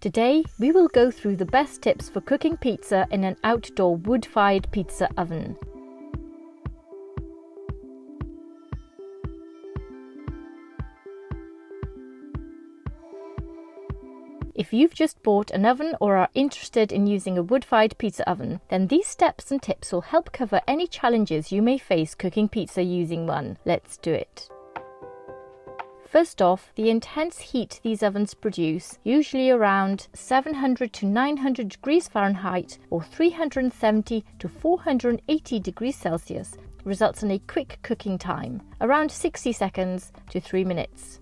Today, we will go through the best tips for cooking pizza in an outdoor wood-fired pizza oven. If you've just bought an oven or are interested in using a wood-fired pizza oven, then these steps and tips will help cover any challenges you may face cooking pizza using one. Let's do it. First off, the intense heat these ovens produce, usually around 700 to 900 degrees Fahrenheit or 370 to 480 degrees Celsius, results in a quick cooking time, around 60 seconds to 3 minutes.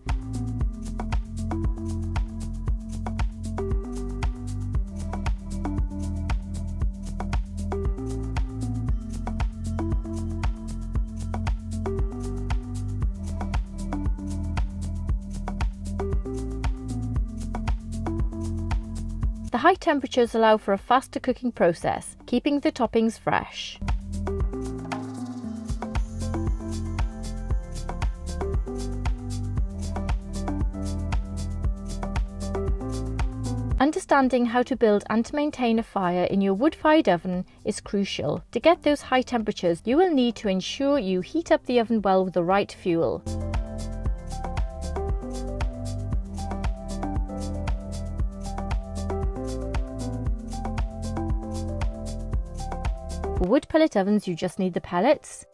The high temperatures allow for a faster cooking process, keeping the toppings fresh. Understanding how to build and maintain a fire in your wood-fired oven is crucial. To get those high temperatures, you will need to ensure you heat up the oven well with the right fuel. For wood pellet ovens, you just need the pellets,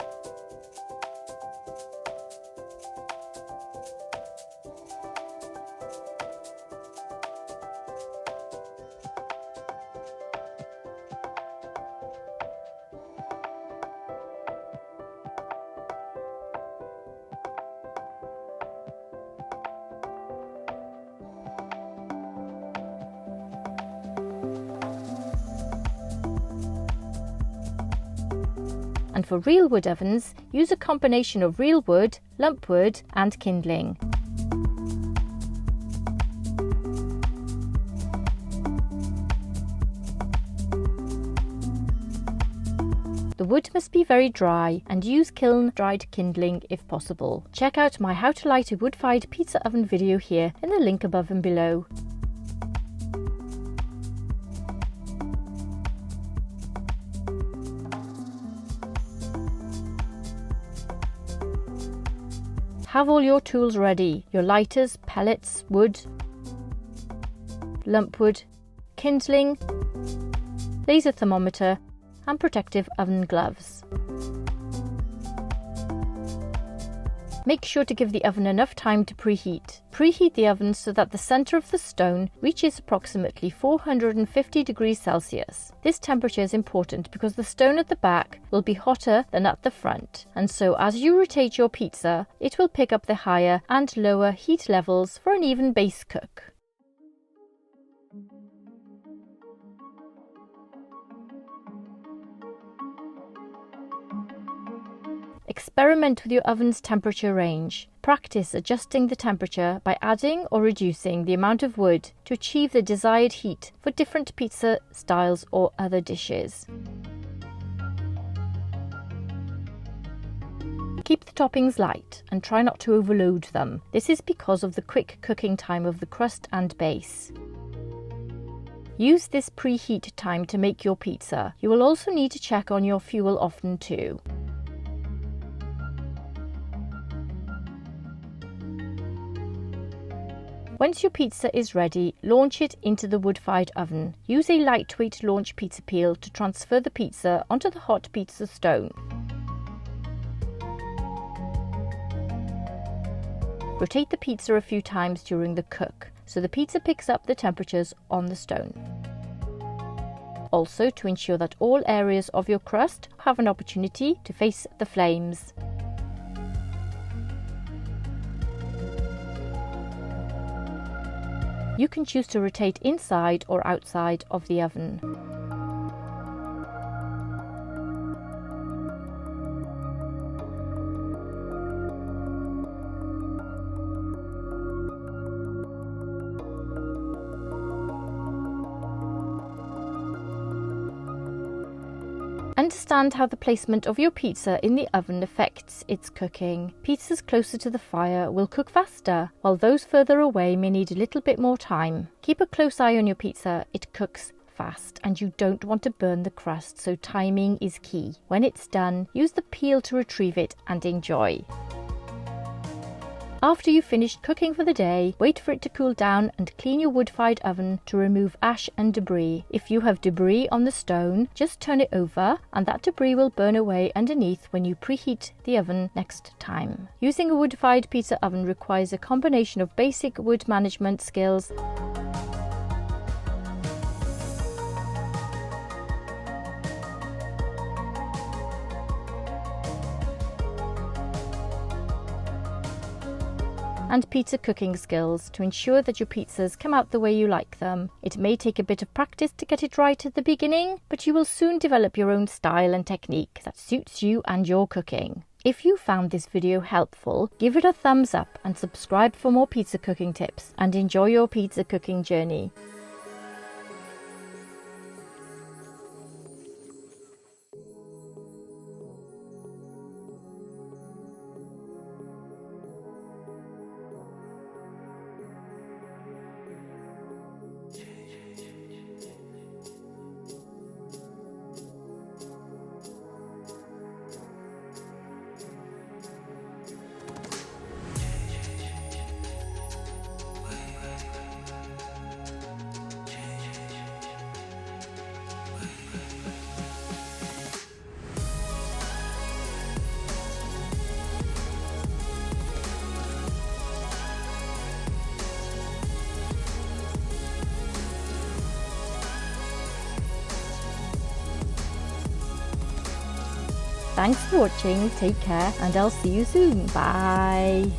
and for real wood ovens, use a combination of real wood, lump wood and kindling. The wood must be very dry and use kiln-dried kindling if possible. Check out my How to Light a Wood-Fired Pizza Oven video here in the link above and below. Have all your tools ready: your lighters, pellets, wood, lump wood, kindling, laser thermometer and protective oven gloves. Make sure to give the oven enough time to preheat. Preheat the oven so that the centre of the stone reaches approximately 450 degrees Celsius. This temperature is important because the stone at the back will be hotter than at the front, and so as you rotate your pizza, it will pick up the higher and lower heat levels for an even base cook. Experiment with your oven's temperature range. Practice adjusting the temperature by adding or reducing the amount of wood to achieve the desired heat for different pizza styles or other dishes. Keep the toppings light and try not to overload them. This is because of the quick cooking time of the crust and base. Use this preheat time to make your pizza. You will also need to check on your fuel often too. Once your pizza is ready, launch it into the wood-fired oven. Use a lightweight launch pizza peel to transfer the pizza onto the hot pizza stone. Rotate the pizza a few times during the cook, so the pizza picks up the temperatures on the stone. Also, to ensure that all areas of your crust have an opportunity to face the flames. You can choose to rotate inside or outside of the oven. Understand how the placement of your pizza in the oven affects its cooking. Pizzas closer to the fire will cook faster, while those further away may need a little bit more time. Keep a close eye on your pizza. It cooks fast and you don't want to burn the crust, so timing is key. When it's done, use the peel to retrieve it and enjoy. After you've finished cooking for the day, wait for it to cool down and clean your wood-fired oven to remove ash and debris. If you have debris on the stone, just turn it over and that debris will burn away underneath when you preheat the oven next time. Using a wood-fired pizza oven requires a combination of basic wood management skills and pizza cooking skills to ensure that your pizzas come out the way you like them. It may take a bit of practice to get it right at the beginning, but you will soon develop your own style and technique that suits you and your cooking. If you found this video helpful, give it a thumbs up and subscribe for more pizza cooking tips, and enjoy your pizza cooking journey. Thanks for watching, take care, and I'll see you soon. Bye.